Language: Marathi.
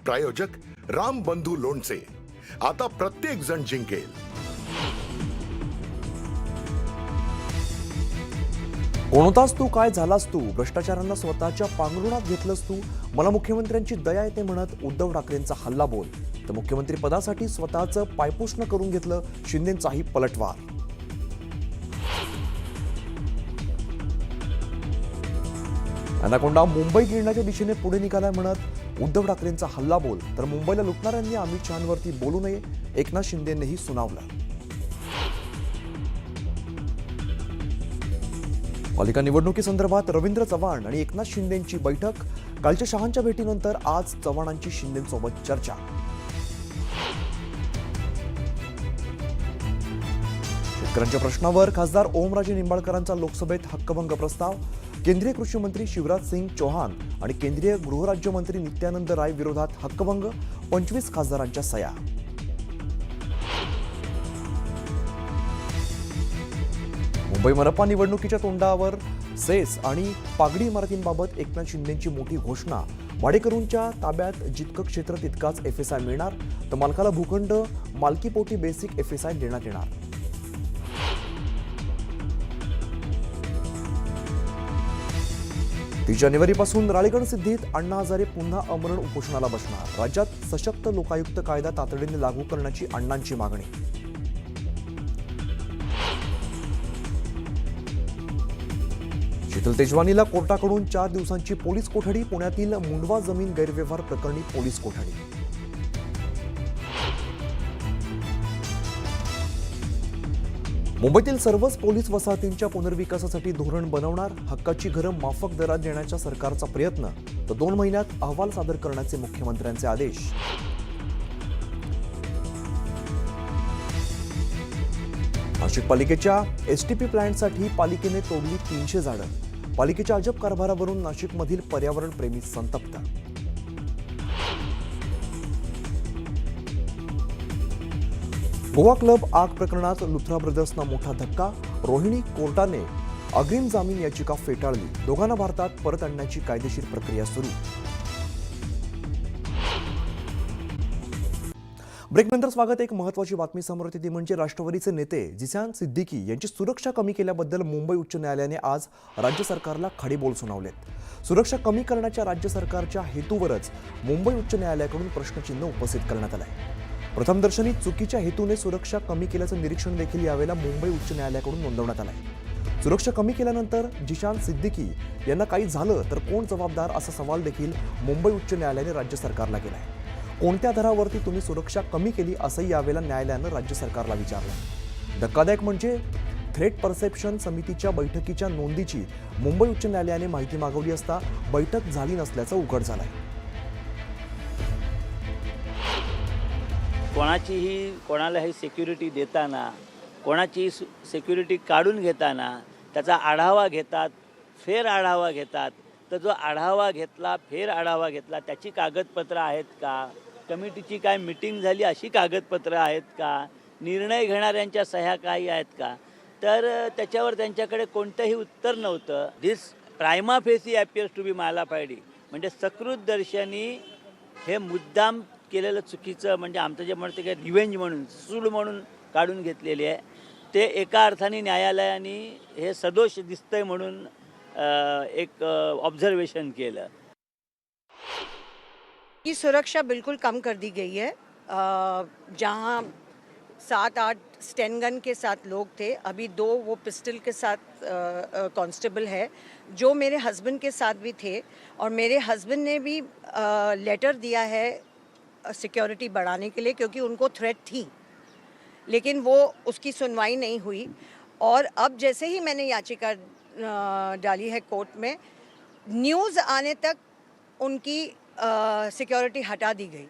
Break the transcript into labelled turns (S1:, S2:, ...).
S1: प्रायोजक राम बंधू लोणचे. आता प्रत्येक जण जिंकेल.
S2: कोणताच तू काय झालास तू, भ्रष्टाचारांना स्वतःच्या पांघरुणात घेतलंस तू, मला मुख्यमंत्र्यांची दया येते म्हणत उद्धव ठाकरेंचा हल्ला बोल. तर मुख्यमंत्री पदासाठी स्वतःचं पायपुसणं करून घेतलं, शिंदेंचाही पलटवार. अनाकोंडा मुंबई गिळण्याच्या दिशेने पुढे निघालाय म्हणत उद्धव ठाकरेंचा हल्ला बोल. तर मुंबईला लुटणाऱ्यांनी अमित शहांवरती बोलू नये, एकनाथ शिंदेंनीही सुनावलं. पालिका निवडणुकीसंदर्भात रवींद्र चव्हाण आणि एकनाथ शिंदेंची बैठक. कालच्या शहांच्या भेटीनंतर आज चव्हाणांची शिंदेंसोबत चर्चा. शेतकऱ्यांच्या प्रश्नावर खासदार ओमराजे निंबाळकरांचा लोकसभेत हक्कभंग प्रस्ताव. केंद्रीय कृषी मंत्री शिवराज सिंग चौहान आणि केंद्रीय गृहराज्यमंत्री नित्यानंद राय विरोधात हक्कभंग, 25 खासदारांच्या सह्या. मुंबई मनपा निवडणुकीच्या तोंडावर सेस आणि पागडी इमारतींबाबत एकनाथ शिंदेंची मोठी घोषणा. भाडेकरूंच्या ताब्यात जितकं क्षेत्र तितकाच FSI मिळणार, तर मालकाला भूखंड मालकीपोटी बेसिक FSI देण्यात येणार. 30 जानेवारीपासून राळेगण सिद्धीत अण्णा हजारे पुन्हा आमरण उपोषणाला बसणार. राज्यात सशक्त लोकायुक्त कायदा तातडीने लागू करण्याची अण्णांची मागणी. शीतल तेजवानीला कोर्टाकडून 4 दिवसांची पोलीस कोठडी. पुण्यातील मुंडवा जमीन गैरव्यवहार प्रकरणी पोलीस कोठडी. मुंबईतील सर्वच पोलीस वसाहतींच्या पुनर्विकासासाठी धोरण बनवणार. हक्काची घरं माफक दरात देण्याचा सरकारचा प्रयत्न. तर 2 महिन्यात अहवाल सादर करण्याचे मुख्यमंत्र्यांचे आदेश. नाशिक पालिकेच्या STP प्लॅन्टसाठी पालिकेने तोडली 300 झाडं. पालिकेच्या अजब कारभारावरून नाशिकमधील पर्यावरण प्रेमी संतप्त. गोवा क्लब आग प्रकरणात लुथरा ब्रदर्सना मोठा धक्का. रोहिणी कोर्टाने अग्रिम जामीन याचिका फेटाळली. दोघांना भारतात परत आणण्याची कायदेशीर प्रक्रिया सुरू. ब्रेकनंतर स्वागत. एक महत्त्वाची बातमी समोर येते, ती म्हणजे राष्ट्रवादीचे नेते जिशान सिद्दीकी यांची सुरक्षा कमी केल्याबद्दल मुंबई उच्च न्यायालयाने आज राज्य सरकारला खडेबोल सुनावलेत. सुरक्षा कमी करण्याच्या राज्य सरकारच्या हेतूवरच मुंबई उच्च न्यायालयाकडून प्रश्नचिन्ह उपस्थित करण्यात आलंय. प्रथमदर्शनी चुकीच्या हेतूने सुरक्षा कमी केल्याचं निरीक्षण देखील यावेळेला मुंबई उच्च न्यायालयाकडून नोंदवण्यात आलंय. सुरक्षा कमी केल्यानंतर जिशान सिद्दीकी यांना काही झालं तर कोण जबाबदार, असा सवाल देखील मुंबई उच्च न्यायालयाने राज्य सरकारला केलाय. कोणत्या आधारावरती तुम्ही सुरक्षा कमी केली, असंही यावेळेला न्यायालयानं राज्य सरकारला विचारलं. धक्कादायक म्हणजे थ्रेट परसेप्शन समितीच्या बैठकीच्या नोंदीची मुंबई उच्च न्यायालयाने माहिती मागवली असता बैठक झाली नसल्याचं उघड झालंय.
S3: कोणालाही सिक्युरिटी देताना, कोणाची सिक्युरिटी काढून घेताना त्याचा आढावा घेतात, फेर आढावा घेतात. तर जो आढावा घेतला, फेर आढावा घेतला, त्याची कागदपत्रं आहेत का? कमिटीची काय मीटिंग झाली अशी कागदपत्रं आहेत का? निर्णय घेणाऱ्यांच्या सह्या काही आहेत का? तर त्याच्यावर त्यांच्याकडे कोणतंही उत्तर नव्हतं. दिस प्रायमा फेसी ॲपियर्स टू बी मालाफायडी, म्हणजे सकृत दर्शनी हे मुद्दाम केलेलं चुकीचं, म्हणजे आमचं जे म्हणते की रिव्हेंज म्हणून, सूड म्हणून काढून घेतलेली आहे. ते एका अर्थाने न्यायालयाने हे सदोष दिसतंय म्हणून एक ऑब्जर्वेशन केलं.
S4: की सुरक्षा बिल्कुल कम कर दी गई है. जहाँ 7-8 स्टेन गन के साथ लोग थे, अभी 2 वो पिस्टल के साथ कांस्टेबल है, जो मेरे हस्बैंड के साथ भी थे. और मेरे हस्बैंड ने भी लेटर दिया है सिक्योरिटी बढ़ाने के लिए, क्योंकि उनको थ्रेट थी, लेकिन वो उसकी सुनवाई नहीं हुई. और अब जैसे ही मैंने याचिका डाली है कोर्ट में, न्यूज़ आने तक उनकी सिक्योरिटी हटा दी गई.